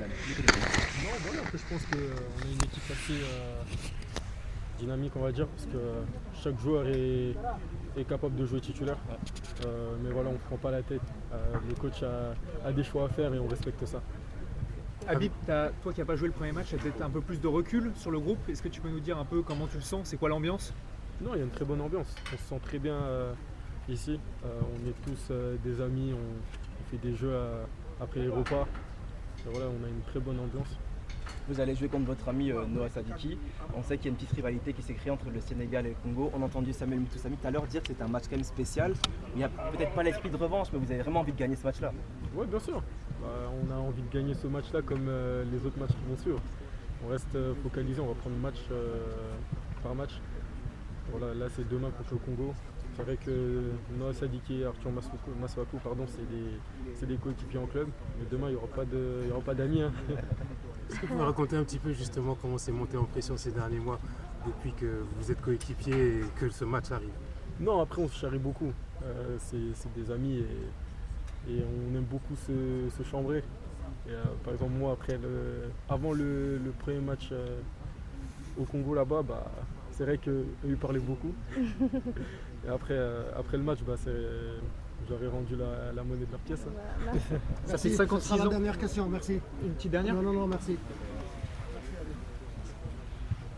finale. Non, voilà, après, je pense qu'on a une équipe assez dynamique, on va dire, parce que chaque joueur est capable de jouer titulaire. Mais voilà, on ne prend pas la tête. Le coach a des choix à faire et on respecte ça. Habib, toi qui n'as pas joué le premier match, tu as peut-être un peu plus de recul sur le groupe. Est-ce que tu peux nous dire un peu comment tu le sens? C'est quoi l'ambiance? Non, il y a une très bonne ambiance. On se sent très bien ici. On est tous des amis, on fait des jeux après les repas. Et voilà, on a une très bonne ambiance. Vous allez jouer contre votre ami Noah Sadiki. On sait qu'il y a une petite rivalité qui s'est créée entre le Sénégal et le Congo. On a entendu Samuel Mutoussamy tout à l'heure dire que c'était un match quand même spécial. Il n'y a peut-être pas l'esprit de revanche, mais vous avez vraiment envie de gagner ce match-là. Oui, bien sûr. On a envie de gagner ce match-là comme les autres matchs qui vont suivre. On reste focalisé, on va prendre match par match. Voilà, là, c'est demain contre le Congo. C'est vrai que Noah Sadiki et Arthur Masuaku, c'est des coéquipiers en club. Mais demain, il n'y aura pas d'amis. Hein. Est-ce que vous pouvez raconter un petit peu justement comment c'est monté en pression ces derniers mois depuis que vous êtes coéquipiers et que ce match arrive? Non, après, on se charrie beaucoup. C'est des amis et on aime beaucoup se chambrer. Et, par exemple, moi, avant le premier match au Congo là-bas, c'est vrai qu'eux ils parlaient beaucoup. Et après le match, j'aurais rendu la monnaie de leur pièce. Hein. Ça fait 56 ans. La dernière question, merci. Une petite dernière? Non, merci.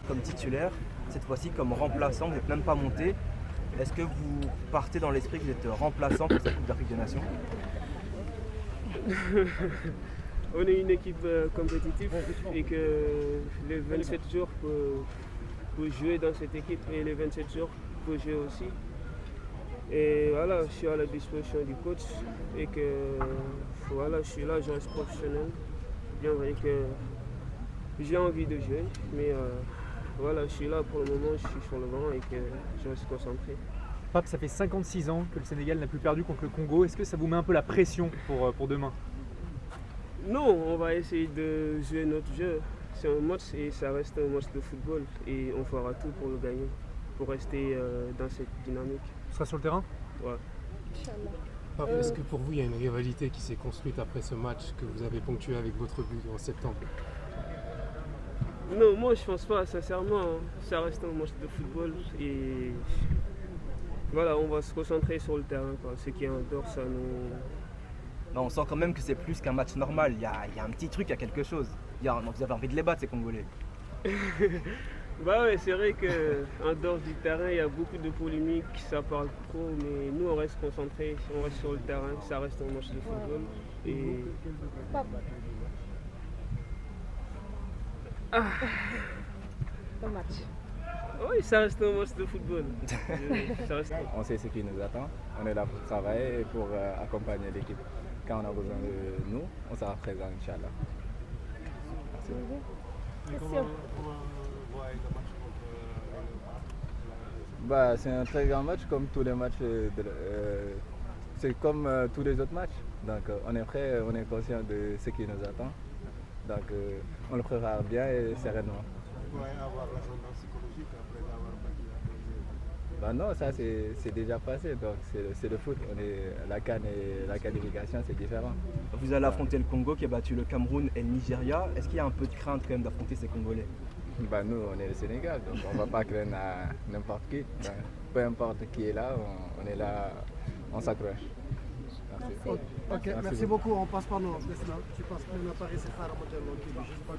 Comme titulaire, cette fois-ci comme remplaçant, vous n'êtes même pas monté. Est-ce que vous partez dans l'esprit que vous êtes remplaçant pour cette Coupe d'Afrique des Nations? On est une équipe compétitive et que les 27 jours pour jouer dans cette équipe et les 27 jours pour jouer aussi. Et voilà, je suis à la disposition du coach et que voilà, je suis là, je reste professionnel. Bien vrai que j'ai envie de jouer, mais voilà, je suis là pour le moment, je suis sur le banc et que je reste concentré. Pape, ça fait 56 ans que le Sénégal n'a plus perdu contre le Congo. Est-ce que ça vous met un peu la pression pour demain? Non, on va essayer de jouer notre jeu. C'est un match et ça reste un match de football et on fera tout pour le gagner, pour rester dans cette dynamique. Tu seras sur le terrain? Ouais. Pape, est-ce que pour vous il y a une rivalité qui s'est construite après ce match que vous avez ponctué avec votre but en septembre? Non, moi je pense pas, sincèrement, ça reste un match de football et voilà, on va se concentrer sur le terrain. Quoi. Ce qui est en dehors, ça nous... Non, on sent quand même que c'est plus qu'un match normal. Il y a un petit truc, il y a quelque chose. Vous avez envie de les battre, ces Congolais. Bah ouais, c'est vrai qu'en dehors du terrain, il y a beaucoup de polémiques, ça parle trop, mais nous on reste concentrés, on reste sur le terrain, ça reste un match de football. Et... Le match. Oui, ça reste un match de football. On sait ce qui nous attend. On est là pour travailler et pour accompagner l'équipe. Quand on a besoin de nous, on sera présent, Inch'Allah. Merci. Question. C'est un très grand match comme tous les matchs. C'est comme tous les autres matchs. Donc on est prêt, on est conscient de ce qui nous attend. Donc on le prépare bien et sereinement. Vous pourrez avoir l'ascendant psychologique après avoir battu la Brésil. Non, ça c'est déjà passé. Donc c'est le foot. La CAN et la qualification, c'est différent. Vous allez affronter le Congo qui a battu le Cameroun et le Nigeria. Est-ce qu'il y a un peu de crainte quand même d'affronter ces Congolais? Nous, on est le Sénégal, donc on ne va pas craindre n'importe qui. Donc, peu importe qui est là, on est là, on s'accroche. Merci. Ok, merci beaucoup. On passe par nous. Tu passes que nous n'avons pas réussi à faire un modèle. Je ne sais pas